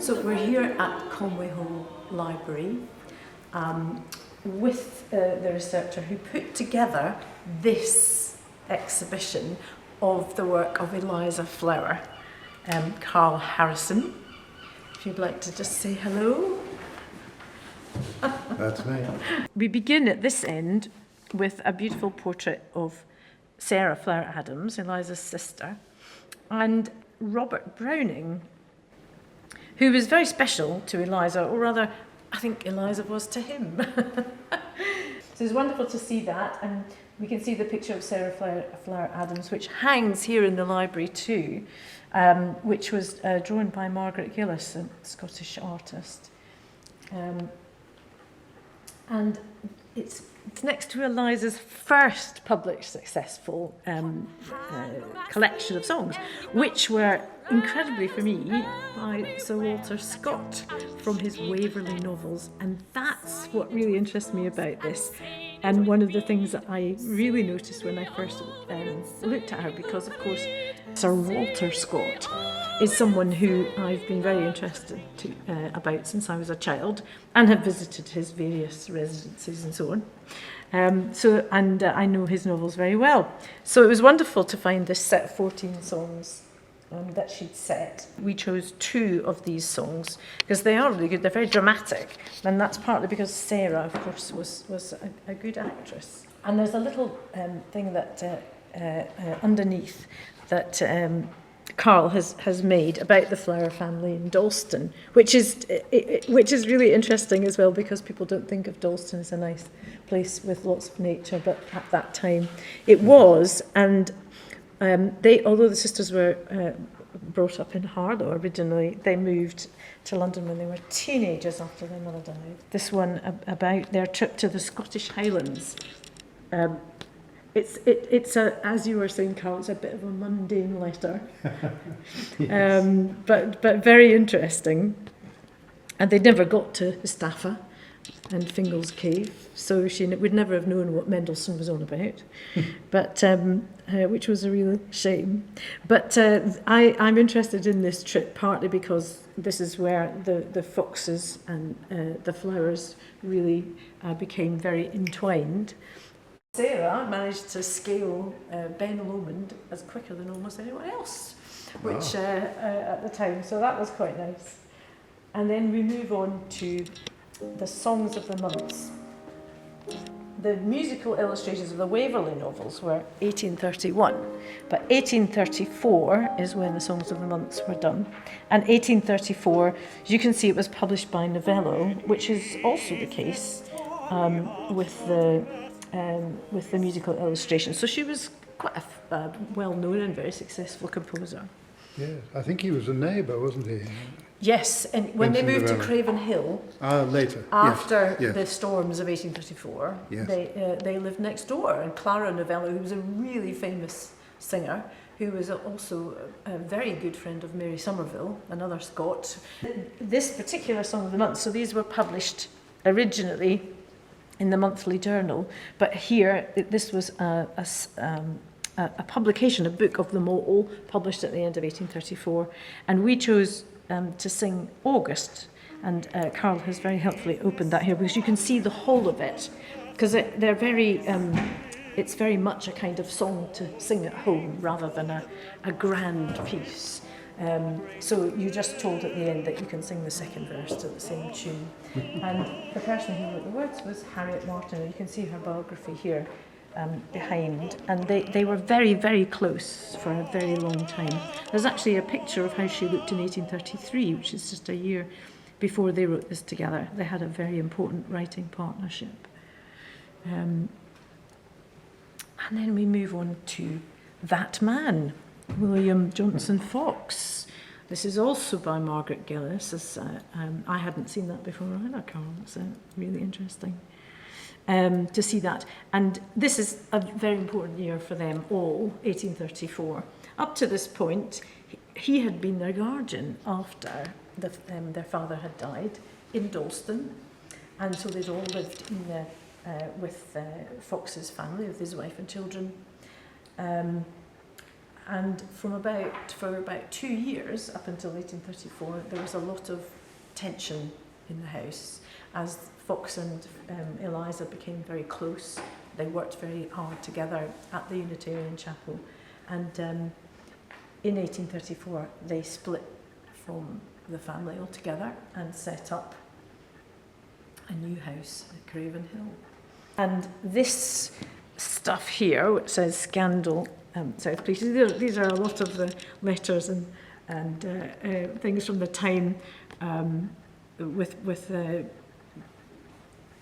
So we're here at Conway Hall Library with the researcher who put together this exhibition of the work of Eliza Flower, Carl Harrison. If you'd like to just say hello. That's me. We begin at this end with a beautiful portrait of Sarah Flower Adams, Eliza's sister, and Robert Browning, who was very special to Eliza, or rather, I think Eliza was to him. So it's wonderful to see that, and we can see the picture of Sarah Flower Adams, which hangs here in the library too, which was drawn by Margaret Gillis, a Scottish artist. And it's next to Eliza's first published successful collection of songs, which were incredibly for me by Sir Walter Scott from his Waverley novels, and that's what really interests me about this. And one of the things that I really noticed when I first looked at her, because of course Sir Walter Scott is someone who I've been very interested about since I was a child, and have visited his various residences and so on. I know his novels very well. So it was wonderful to find this set of 14 songs that she'd set. We chose 2 of these songs because they are really good. They're very dramatic, and that's partly because Sarah, of course, was a good actress. And there's a little thing that underneath that Carl has made about the Flower family in Dalston, which is really interesting as well, because people don't think of Dalston as a nice place with lots of nature, but at that time it was. And although the sisters were brought up in Harlow originally, they moved to London when they were teenagers after their mother died. This one about their trip to the Scottish Highlands. It's as you were saying, Carl, it's a bit of a mundane letter, yes. but very interesting. And they never got to Staffa and Fingal's Cave, so she would never have known what Mendelssohn was on about, but which was a real shame. But I'm interested in this trip partly because this is where the Foxes and the Flowers really became very entwined. Sarah managed to scale Ben Lomond as quicker than almost anyone else, which at the time, so that was quite nice. And then we move on to the songs of the months. The musical illustrations of the Waverley novels were 1831, but 1834 is when the songs of the months were done. And 1834, you can see it was published by Novello, which is also the case with the musical illustrations. So she was quite a well-known and very successful composer. Yes, I think he was a neighbour, wasn't he? Yes, and when they moved to Craven Hill, later, after yes. the storms of 1834, yes. They lived next door. And Clara Novello, who was a really famous singer, who was also a very good friend of Mary Somerville, another Scot. This particular Song of the Month, so these were published originally in the Monthly Journal, but here this was a publication, a book of them all, published at the end of 1834, and we chose to sing August, and Carl has very helpfully opened that here, because you can see the whole of it, because they're very, it's very much a kind of song to sing at home rather than a grand piece. So you just told at the end that you can sing the second verse to the same tune. And the person who wrote the words was Harriet Martin, and you can see her biography here behind. And they were very, very close for a very long time. There's actually a picture of how she looked in 1833, which is just a year before they wrote this together. They had a very important writing partnership. And then we move on to That Man, William Johnson Fox. This is also by Margaret Gillis. I hadn't seen that before either, Carl. It's really interesting to see that. And this is a very important year for them all, 1834. Up to this point, he had been their guardian after their father had died in Dalston. And so they'd all lived with Fox's family, with his wife and children. And for about 2 years, up until 1834, there was a lot of tension in the house as Fox and Eliza became very close. They worked very hard together at the Unitarian Chapel, and in 1834 they split from the family altogether and set up a new house at Craven Hill. And this stuff here, which says Scandal South Place, these are a lot of the letters and things from the time with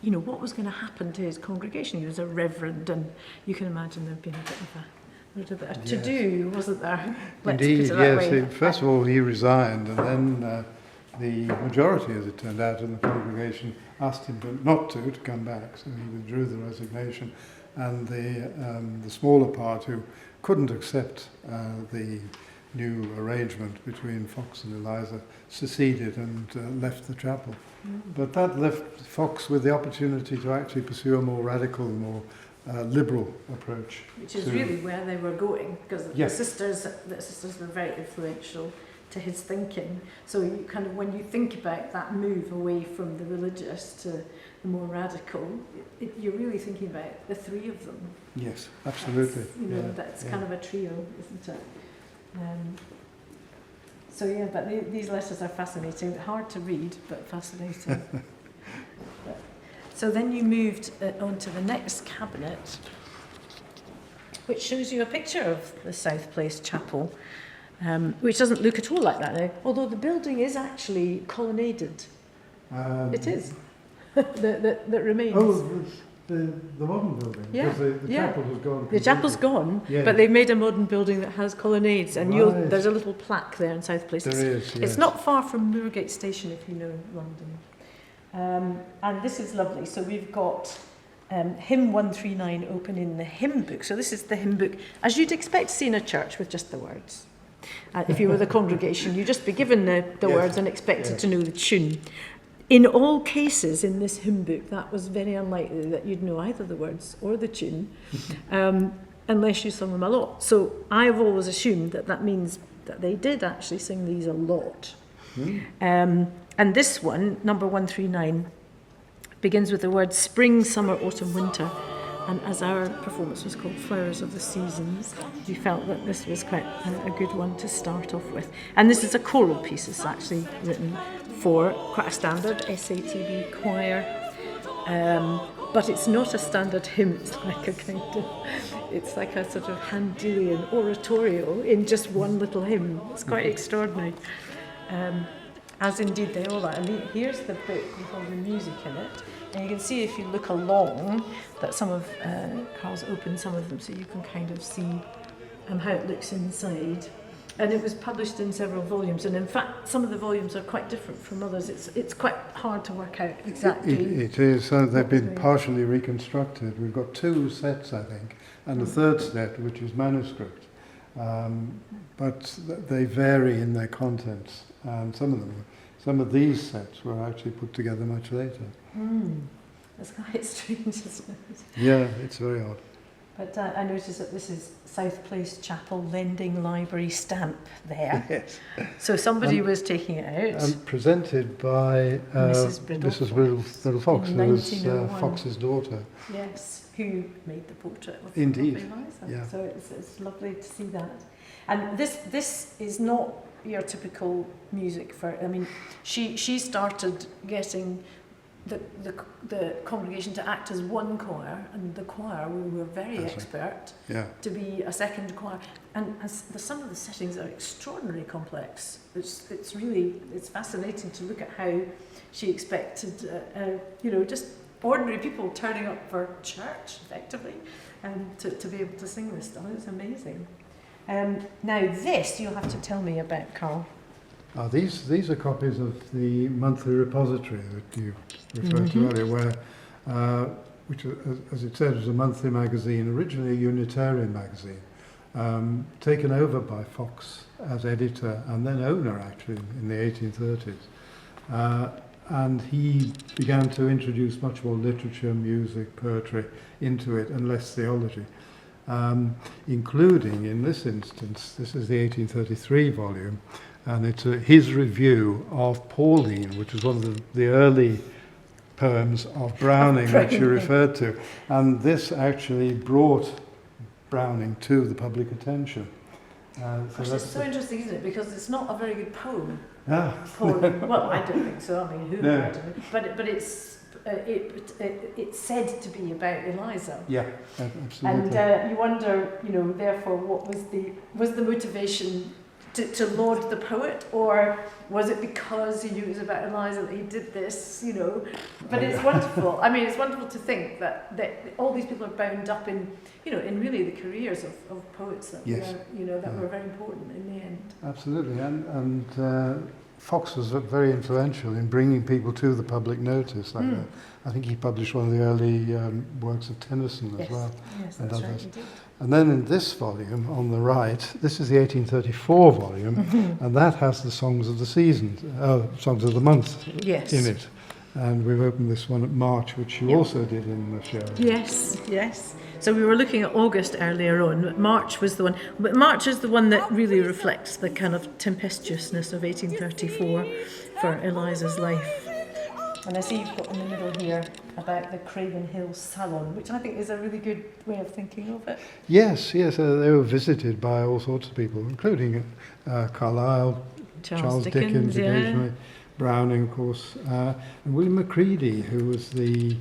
you know, what was going to happen to his congregation. He was a reverend, and you can imagine there'd been a bit of a to-do, wasn't there? Indeed, yes. First of all, he resigned, and then the majority, as it turned out, in the congregation asked him not to come back, so he withdrew the resignation. And the smaller part, who couldn't accept the new arrangement between Fox and Eliza, seceded and left the chapel. But that left Fox with the opportunity to actually pursue a more radical, more liberal approach. Which is really where they were going, because the sisters were very influential to his thinking. So you kind of, when you think about that move away from the religious to the more radical, you're really thinking about the three of them. Yes, absolutely. That's kind of a trio, isn't it? But these letters are fascinating. Hard to read, but fascinating. So then you moved on to the next cabinet, which shows you a picture of the South Place Chapel, which doesn't look at all like that now, although the building is actually colonnaded. It is. that remains. Oh, the modern building. Yeah. Because the chapel has gone. The chapel's gone, but they've made a modern building that has colonnades, and there's a little plaque there in South Place. There is, yes. It's not far from Moorgate Station, if you know London. And this is lovely. So we've got hymn 139 open in the hymn book. So this is the hymn book, as you'd expect to see in a church, with just the words. If you were the congregation, you'd just be given the words and expected to know the tune. In all cases in this hymn book, that was very unlikely that you'd know either the words or the tune, unless you sung them a lot. So I've always assumed that means that they did actually sing these a lot. And this one, number 139, begins with the words spring, summer, autumn, winter. And as our performance was called Flowers of the Seasons, we felt that this was quite a good one to start off with. And this is a choral piece. It's actually written for quite a standard SATB choir. But it's not a standard hymn. It's like a sort of Handelian oratorio in just one little hymn. It's quite extraordinary. As indeed they all are. And here's the book with all the music in it. And you can see, if you look along, that some of Carl's opened some of them, so you can kind of see how it looks inside. And it was published in several volumes, and in fact, some of the volumes are quite different from others. It's quite hard to work out exactly. It is. So they've been partially reconstructed. We've got 2 sets, I think, and a third set, which is manuscript. But they vary in their contents, and some of these sets were actually put together much later. That's quite strange, isn't it? Yeah, it's very odd. But I noticed that this is South Place Chapel Lending Library stamp there. Yes. So somebody was taking it out. And presented by Mrs. Bridle Fox, who was Fox's daughter. Yes, who made the portrait of Indeed. Eliza. Yeah. So it's lovely to see that. And this is not your typical music for. I mean, she started getting the congregation to act as one choir, and the choir, we were very expert to be a second choir. And some of the settings are extraordinarily complex. It's fascinating to look at how she expected, just ordinary people turning up for church, effectively, to be able to sing this stuff. It's amazing. Now this you'll have to tell me about, Carl. These are copies of the monthly repository that you referred to earlier, which, as it said, was a monthly magazine, originally a Unitarian magazine, taken over by Fox as editor and then owner, actually, in the 1830s. And he began to introduce much more literature, music, poetry into it, and less theology. including, in this instance, this is the 1833 volume, and it's his review of Pauline, which was one of the early poems of Browning, which you referred to. And this actually brought Browning to the public attention. Which is so interesting, isn't it? Because it's not a very good poem. Ah. Pauline. Well, I don't think so. I mean, who? No. I don't know. But it's said to be about Eliza. Yeah, absolutely. And you wonder, therefore, what was the motivation to laud the poet, or was it because he knew it was about Eliza that he did this? But it's wonderful. I mean, it's wonderful to think that all these people are bound up in, in really the careers of poets that were very important in the end. Absolutely, and Fox was very influential in bringing people to the public notice. Like that. I think he published one of the early works of Tennyson as well. Yes, that's right, he did. And then in this volume on the right, this is the 1834 volume, and that has the songs of the season, songs of the month in it. And we've opened this one at March, which you also did in the show. Yes. So we were looking at August earlier on. March was the one, but March is the one that really reflects the kind of tempestuousness of 1834 for Eliza's life. And I see you've got in the middle here about the Craven Hill Salon, which I think is a really good way of thinking of it. Yes, they were visited by all sorts of people, including Carlyle, Charles Dickens occasionally, Browning, of course, and William Macready, who was the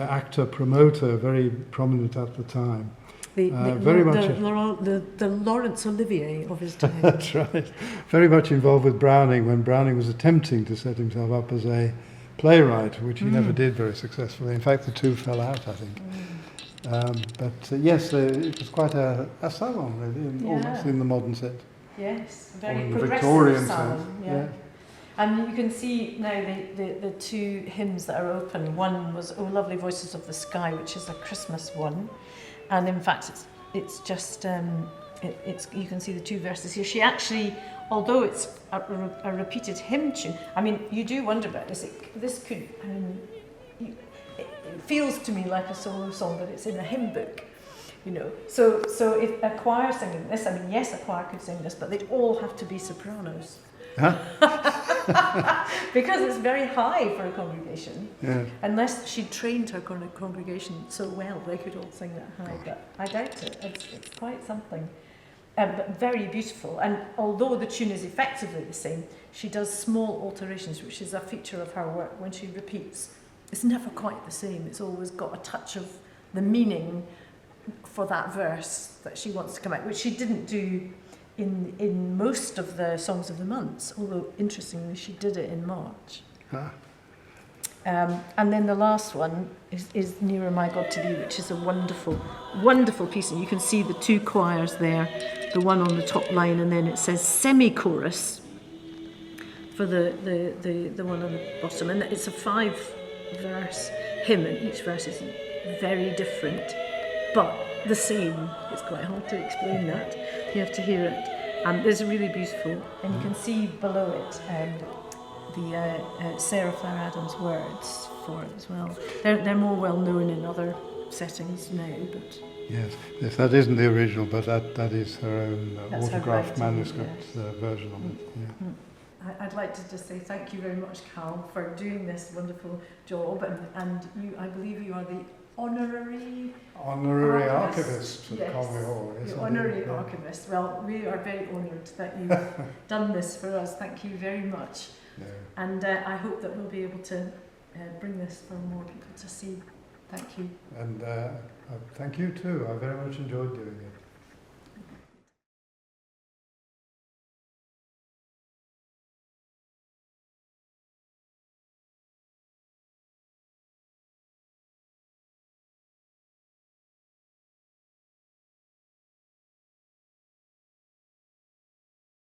actor promoter, very prominent at the time. The Laurence Olivier of his time. That's right. Very much involved with Browning when Browning was attempting to set himself up as a playwright, which he never did very successfully. In fact, the two fell out, I think. Yes, it was quite a salon, really, almost in the modern sense. Yes, very progressive salon. Yeah. And you can see now the two hymns that are open. One was "Oh Lovely Voices of the Sky," which is a Christmas one. And in fact, it's just, you can see the two verses here. She actually, although it's a repeated hymn tune, I mean, you do wonder about this. This could, it feels to me like a solo song, but it's in a hymn book, So if a choir singing this, I mean, yes, a choir could sing this, but they'd all have to be sopranos. Huh? Because it's very high for a congregation. Yeah. Unless she trained her congregation so well, they could all sing that high. But I doubt it. It's quite something. But very beautiful. And although the tune is effectively the same, she does small alterations, which is a feature of her work. When she repeats, it's never quite the same. It's always got a touch of the meaning for that verse that she wants to come out, which she didn't do in most of the songs of the months, although interestingly she did it in March. And then the last one is Nearer My God to Thee, which is a wonderful, wonderful piece, and you can see the two choirs there, the one on the top line, and then it says semi-chorus for the one on the bottom, and it's a 5-verse hymn, and each verse is very different, but the same. It's quite hard to explain that. You have to hear it. There's a really beautiful, and you can see below it the Sarah Flower Adams words for it as well. They're more well known in other settings now, but yes, that isn't the original, but that is her own autographed manuscript version of it. Yeah. I'd like to just say thank you very much, Cal, for doing this wonderful job, and you, I believe you are the Honorary Archivist for Conway Hall. The Honorary Archivist. Well, we are very honoured that you've done this for us. Thank you very much. No. And I hope that we'll be able to bring this for more people to see. Thank you. And thank you too. I very much enjoyed doing it.